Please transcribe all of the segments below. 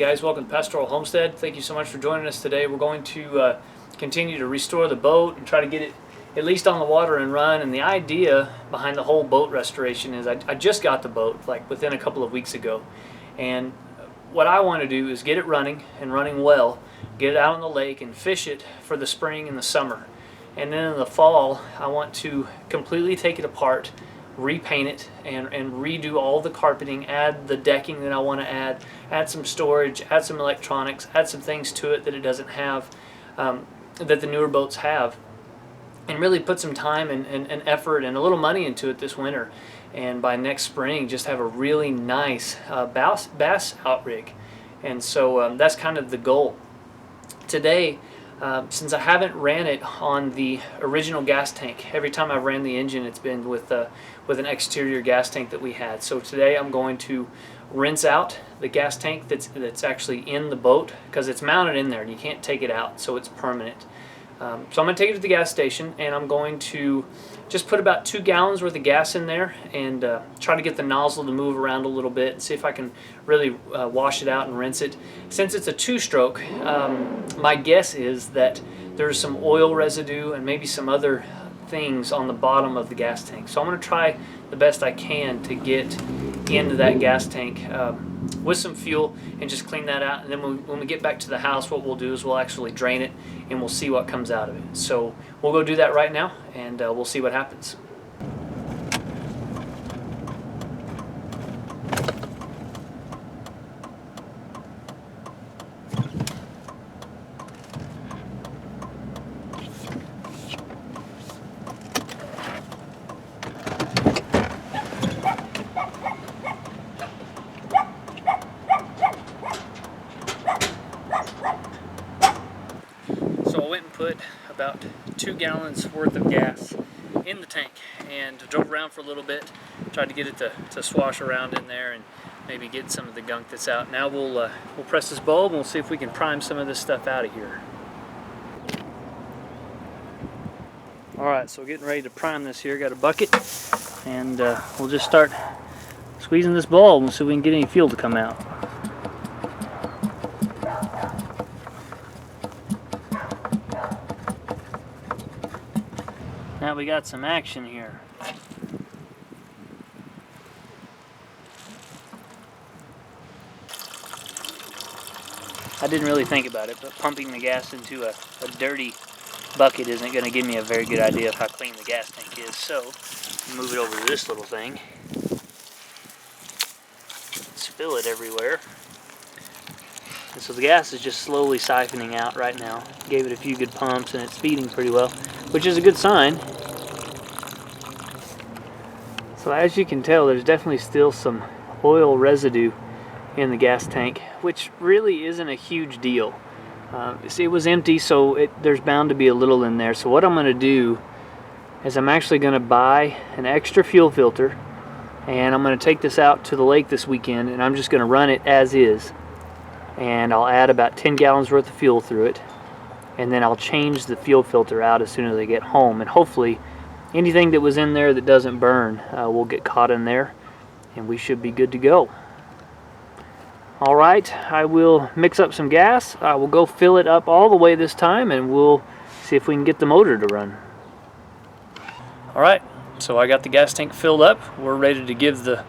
guys, welcome to Pastoral Homestead. Thank you so much for joining us today. We're going to continue to restore the boat and try to get it at least on the water and run. And the idea behind the whole boat restoration is I just got the boat like within a couple of weeks ago, and what I want to do is get it running and running well, get it out on the lake and fish it for the spring and the summer. And then in the fall I want to completely take it apart, repaint it, and redo all the carpeting, add the decking that I want to add some storage, add some electronics, add some things to it that it doesn't have, that the newer boats have, and really put some time and effort and a little money into it this winter. And by next spring, just have a really nice bass outrig. And so that's kind of the goal. Today, since I haven't ran it on the original gas tank, every time I've ran the engine, it's been with an exterior gas tank that we had. So today I'm going to rinse out the gas tank that's actually in the boat, because it's mounted in there and you can't take it out, so it's permanent. So I'm going to take it to the gas station, and I'm going to just put about 2 gallons worth of gas in there and try to get the nozzle to move around a little bit and see if I can really wash it out and rinse it. Since it's a 2-stroke, my guess is that there's some oil residue and maybe some other things on the bottom of the gas tank. So I'm going to try the best I can to get into that gas tank with some fuel and just clean that out. And then when we get back to the house, what we'll do is we'll actually drain it and we'll see what comes out of it. So we'll go do that right now, and we'll see what happens. So I went and put about 2 gallons worth of gas in the tank and drove around for a little bit, tried to get it to swash around in there and maybe get some of the gunk that's out. Now we'll press this bulb and we'll see if we can prime some of this stuff out of here. Alright, so getting ready to prime this here. Got a bucket, and we'll just start squeezing this bulb and see if we can get any fuel to come out. Now we got some action here. I didn't really think about it, but pumping the gas into a dirty bucket isn't going to give me a very good idea of how clean the gas tank is. So, move it over to this little thing. Spill it everywhere. And so the gas is just slowly siphoning out right now. Gave it a few good pumps and it's speeding pretty well, which is a good sign. So as you can tell, there's definitely still some oil residue in the gas tank, which really isn't a huge deal. It was empty, so there's bound to be a little in there. So what I'm going to do is I'm actually going to buy an extra fuel filter, and I'm going to take this out to the lake this weekend, and I'm just going to run it as is. And I'll add about 10 gallons worth of fuel through it, and then I'll change the fuel filter out as soon as I get home, and hopefully anything that was in there that doesn't burn will get caught in there, and we should be good to go. Alright, I will mix up some gas. I will go fill it up all the way this time, and we'll see if we can get the motor to run. Alright, so I got the gas tank filled up. We're ready to give the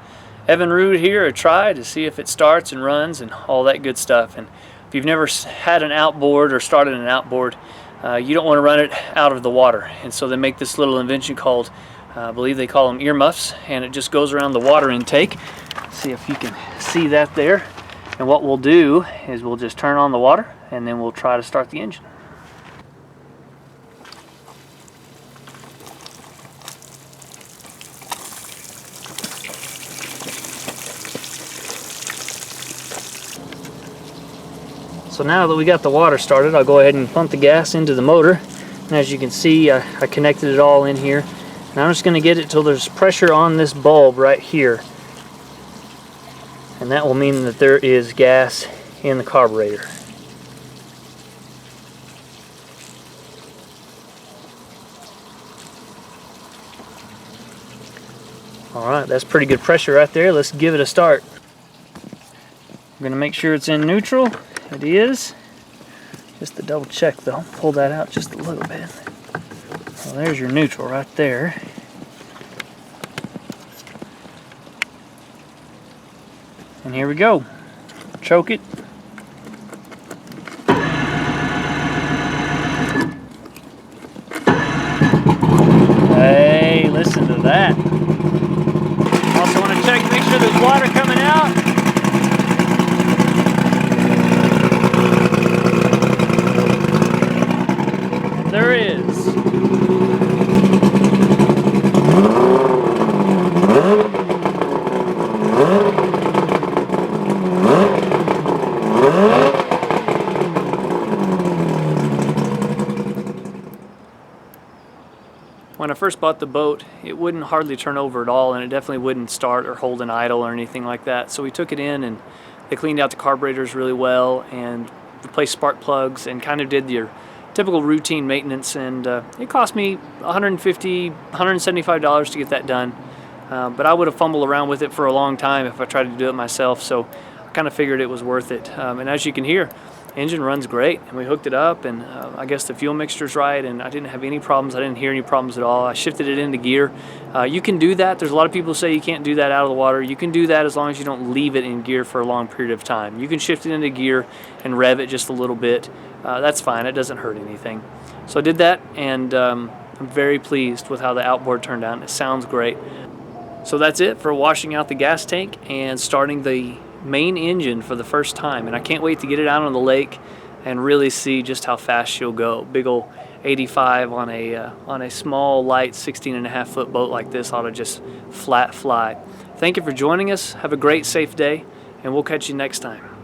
Evinrude here a try to see if it starts and runs and all that good stuff. And if you've never had an outboard or started an outboard, you don't want to run it out of the water. And so they make this little invention called, I believe they call them earmuffs, and it just goes around the water intake. See if you can see that there. And what we'll do is we'll just turn on the water, and then we'll try to start the engine. So now that we got the water started, I'll go ahead and pump the gas into the motor. And as you can see, I connected it all in here. And I'm just going to get it till there's pressure on this bulb right here. And that will mean that there is gas in the carburetor. Alright, that's pretty good pressure right there. Let's give it a start. I'm gonna make sure it's in neutral. It is. Just to double check though, pull that out just a little bit. Well, there's your neutral right there. And here we go. Choke it. Hey, listen to that. Also want to check, make sure there's water coming out. There is. When I first bought the boat, it wouldn't hardly turn over at all, and it definitely wouldn't start or hold an idle or anything like that. So we took it in and they cleaned out the carburetors really well and replaced spark plugs and kind of did your typical routine maintenance, and it cost me $150, $175 to get that done. But I would have fumbled around with it for a long time if I tried to do it myself, so I kind of figured it was worth it. And as you can hear, engine runs great, and we hooked it up, and I guess the fuel mixture's right, and I didn't have any problems. I didn't hear any problems at all. I shifted it into gear. You can do that. There's a lot of people who say you can't do that out of the water. You can do that as long as you don't leave it in gear for a long period of time. You can shift it into gear and rev it just a little bit. That's fine. It doesn't hurt anything. So I did that, and I'm very pleased with how the Outboard turned out. It sounds great. So that's it for washing out the gas tank and starting the main engine for the first time, and I can't wait to get it out on the lake and really see just how fast she'll go. Big old 85 on a small light 16.5-foot boat like this ought to just flat fly. Thank you for joining us. Have a great safe day, and we'll catch you next time.